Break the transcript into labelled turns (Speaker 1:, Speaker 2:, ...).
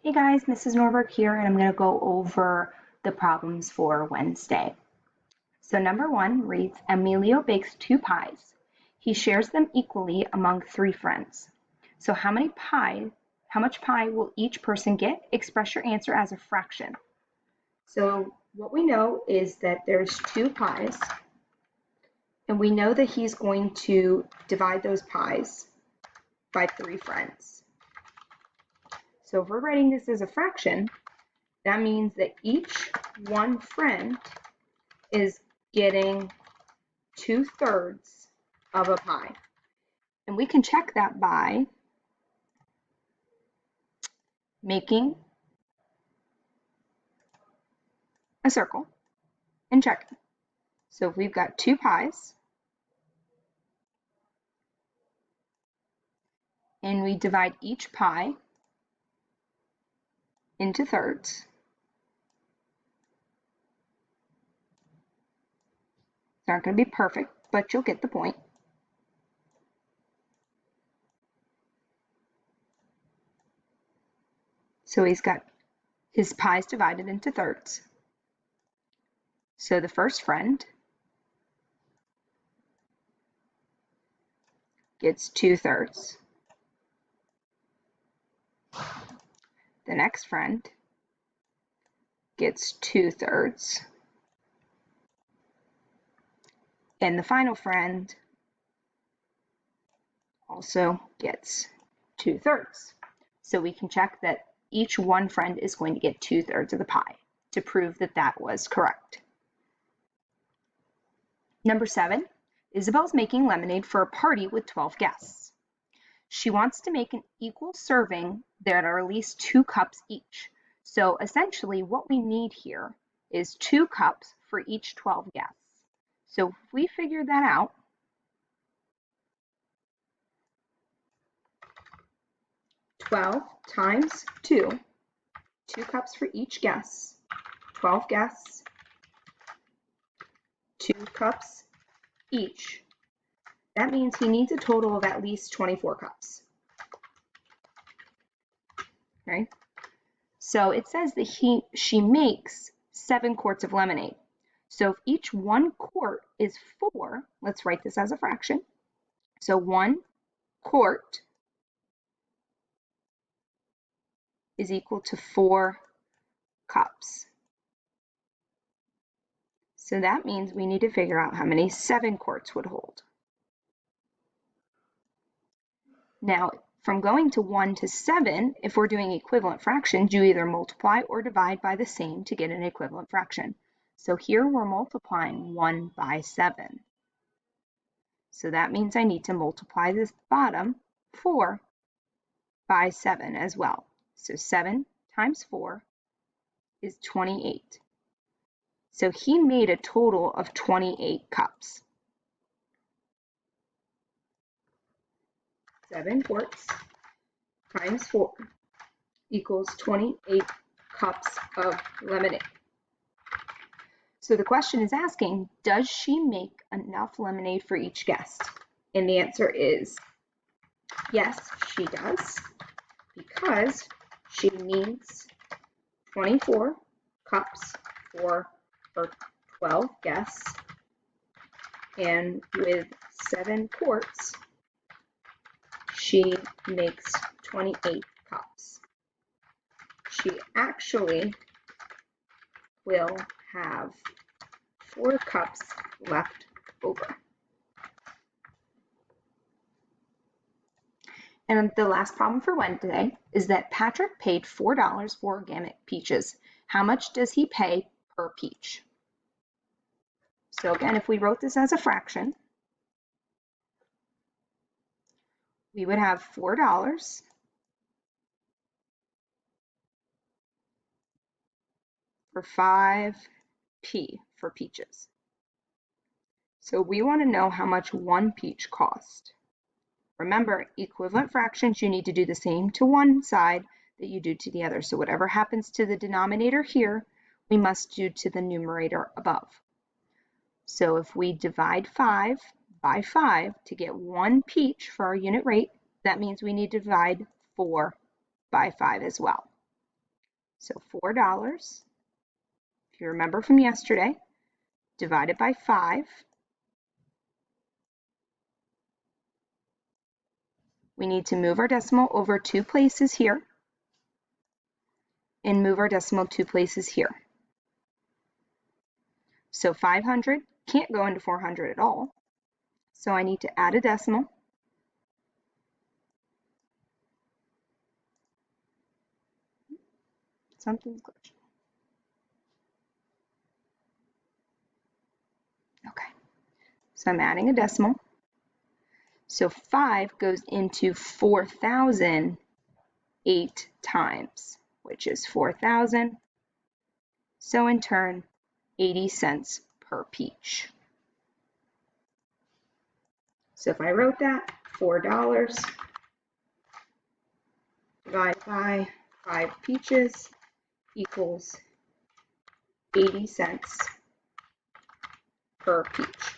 Speaker 1: Hey guys, Mrs. Norberg here, and I'm going to go over the problems for Wednesday. So number 1 reads, Emilio bakes 2 pies. He shares them equally among 3 friends. So how much pie will each person get? Express your answer as a fraction. So what we know is that there's 2 pies, and we know that he's going to divide those pies by 3 friends. So if we're writing this as a fraction, that means that each one friend is getting 2/3 of a pie. And we can check that by making a circle and checking. So if we've got 2 pies and we divide each pie into thirds, it's not going to be perfect, but you'll get the point. So he's got his pies divided into thirds. So the first friend gets 2/3. The next friend gets 2/3. And the final friend also gets 2/3. So we can check that each one friend is going to get 2/3 of the pie to prove that that was correct. Number 7, Isabel's making lemonade for a party with 12 guests. She wants to make an equal serving that are at least 2 cups each. So essentially what we need here is 2 cups for each 12 guests. So if we figure that out, 12 times 2, 2 cups for each guest, 12 guests, 2 cups each. That means he needs a total of at least 24 cups. Right? So it says that she makes 7 quarts of lemonade. So if each 1 quart is 4, let's write this as a fraction. So 1 quart is equal to 4 cups. So that means we need to figure out how many 7 quarts would hold. Now, from going to 1 to 7, if we're doing equivalent fractions, you either multiply or divide by the same to get an equivalent fraction. So here we're multiplying 1 by 7. So that means I need to multiply this bottom 4 by 7 as well. So 7 times 4 is 28. So he made a total of 28 cups. 7 quarts times 4 equals 28 cups of lemonade. So the question is asking, does she make enough lemonade for each guest? And the answer is yes, she does, because she needs 24 cups for her 12 guests, and with 7 quarts, she makes 28 cups. She actually will have 4 cups left over. And the last problem for Wednesday is that Patrick paid $4 for organic peaches. How much does he pay per peach? So again, if we wrote this as a fraction, we would have $4 for 5p for peaches. So we want to know how much 1 peach cost. Remember, equivalent fractions, you need to do the same to one side that you do to the other. So whatever happens to the denominator here, we must do to the numerator above. So if we divide 5 by 5 to get 1 peach for our unit rate, that means we need to divide 4 by 5 as well. So $4, if you remember from yesterday, divided by 5. We need to move our decimal over 2 places here and move our decimal 2 places here. So 500 can't go into 400 at all. So I need to add a decimal. Something's glitching. Okay, so I'm adding a decimal. So 5 goes into 4,000 8 times, which is 4,000. So in turn, 80 cents per peach. So if I wrote that, $4 divided by 5 peaches equals 80 cents per peach.